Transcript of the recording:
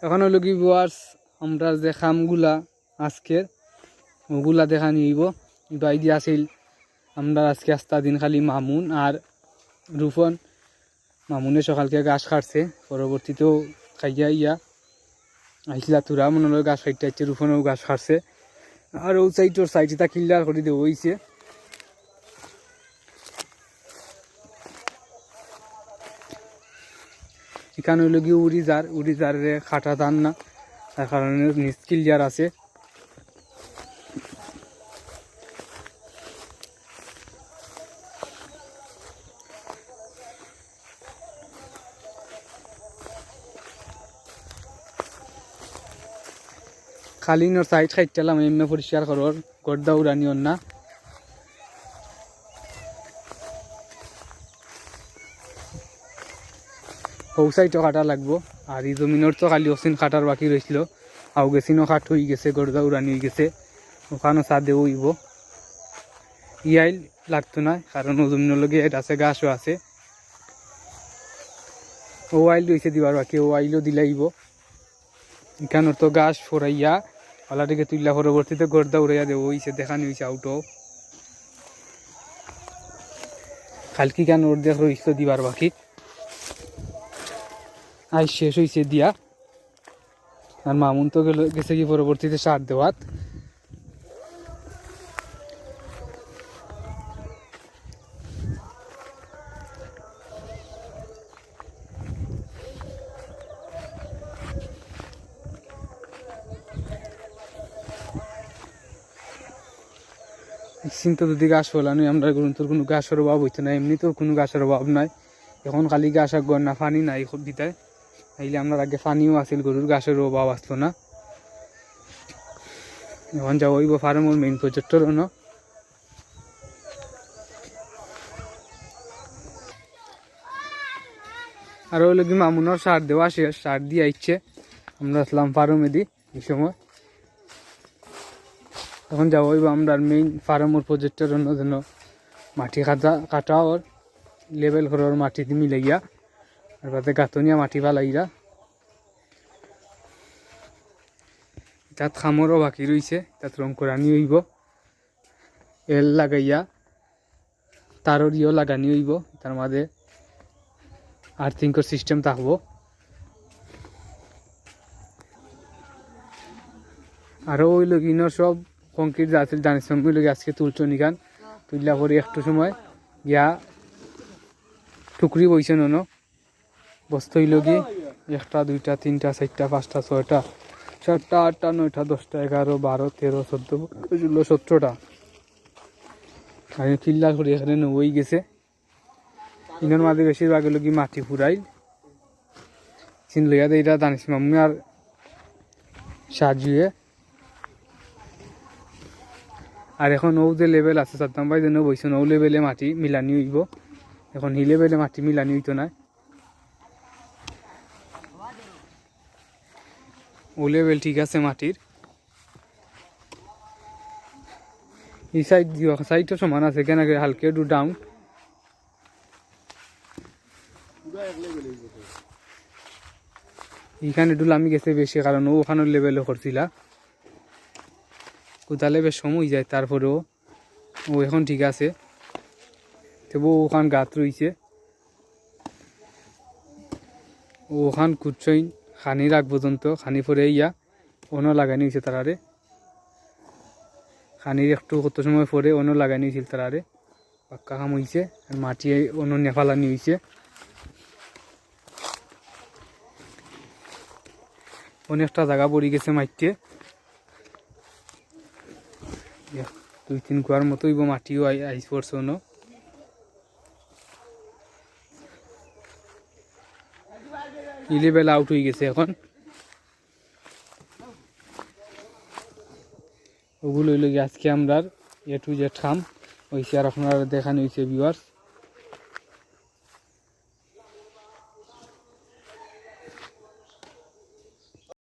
এখন হলো কি ভিউয়ার্স, আমরা যে খামগুলা আজকের ওগুলা দেখা নিব। কিন্তু আইডিয়া আছিল আমরা আজকে আস্তা দিন খালি মামুন আর রুফন। মামুনে সকালকে গাছ কাটছে, পরবর্তীতেও খাইয়া ইয়া আইসিলা তুরা মনে হলো গাছ খাইতে আসছে, রুফনেও গাছ কাটছে। আর ও সাইডর সাইডটা ক্লিয়ার করে দেওয়া হয়েছে। এখানে হইল গিয়ে উড়িজারে খাটা দান না, তার কারণে নিচ ক্লিয়ার আছে। খালি নোর সাইড খাইতেলাম এমনি পরিষ্কার করার, গড়দা উড়ানি না। ও সাইডও কাটা লাগবো। আর এই জমিনের তো খালি অসিন কাটার বাকি রয়েছিল, আও গেছিনও কাঠ হয়ে গেছে, গড়দা উড়ানি হয়ে গেছে। ওখানেও সাদে উইব ইয়াইল লাগতো না, কারণ ও জমিনের লগে আছে গাছও আছে। ও আইল রয়েছে দিবার বাকি, ও আইলও দিলাইব। এখানোর তো গাছ ফোরাইয়া ওলাটিকে তুললা, পরবর্তীতে গড়দা উড়াইয়া দেবো হইছে, দেখানি হয়েছে আউটও। খালকি কেন ওর দেখ রয়েছিল দিবার বাকি, আজ শেষ হয়েছে দিয়া। আর মামুন তো গেছে কি পরবর্তীতে সার দেওয়াত। চিন্তা যদি গাছ ফলানো আমরা তোর কোনো গাছের অভাব হইতো না, এমনিতেও কোনো গাছের অভাব নাই। এখন খালি গাছ আর গড় না, পানি নাই বিতায়। আইলে আমরা আগে পানিও আসিল, গরুর গাছের অভাব আসতো না। এখন যাবো ওই ফার্মের মেইন প্রজেক্টর ন। আর ওই লোক মামুনের সার দেওয়া শেষ, সার দিয়ে আইচ্ছে। আমরা আসলাম ফার্মে দি এই সময়। এখন যাবো আমরা মেইন ফার্মের প্রজেক্টের জন্য মাটি কাটা ওর লেবেল করার মাটি মিলে গিয়া, আর বাদে গাঁথনিয়া মাটি ফালাইয়া। তাত খামরও বাকি রয়েছে, তাত রং করানি হইব, এল লাগাইয়া তারও ইয়েও লাগানি হইব। তার মাঝে আর্থিংকর সিস্টেম থাকবো। আরও ওই লোক ইনোর সব কংক্রিট যা আছে জানিস ওই লোক আজকে তুলছো নিকান, তুললা পরে একটু সময় গিয়া টুকরি বইছে ন বস্তু হইল গিয়ে 1টা 2টা 3টা 4টা 5টা 6টা 7টা 8টা 9টা 10টা 11 12 13 14 16 17টা আমি কিল্লা করে এখানে নই গেছে। ইনোর মাঝে বেশিরভাগ হলো কি মাটি ফুরাই চিন লইয়া দেয়, এটা দানিস মাম্মি আর সাজিয়ে। আর এখন ও যে লেভেল আছে সাদ্দাম ভাই যেন বইছেন, ও লেভেলে মাটি মিলানি হইব। এখন হি লেভেলে মাটি মিলানি হইতো না, ও লেভেল ঠিক আছে মাটির। এই সাইডটা সমান আছে, কেন হালকা একটু ডাউন। এইখানে একটু লামি গেছে বেশি, কারণ ও ওখানের লেভেলও করছিলা, কোথালে বেশ সময় যায়। তারপরেও ও এখন ঠিক আছে, তবু ওখান গাত রয়েছে। ও ওখান কুচ্ছই খানি রাখ পর্যন্ত, খানি পরে ইয়া অন্য লাগানি হয়েছে তারারে, খানির একটু কত সময় পরে অন্য লাগানি হয়েছিল তারারে, পাক্কা খাম হয়েছে। আর মাটি অন্য নেফালানি হয়েছে। অনেকটা জায়গা পড়ে গেছে মাটিতে, 2-3 কুয়ার মতোই মাটিও আইস পড়ছে অন্য। ইলেভেল আউট হয়ে গেছে এখন। ওগুলো হইল আজকে আমরা A to Z খাম হয়েছে, আর আপনারা দেখানো হয়েছে ভিউয়ার্স।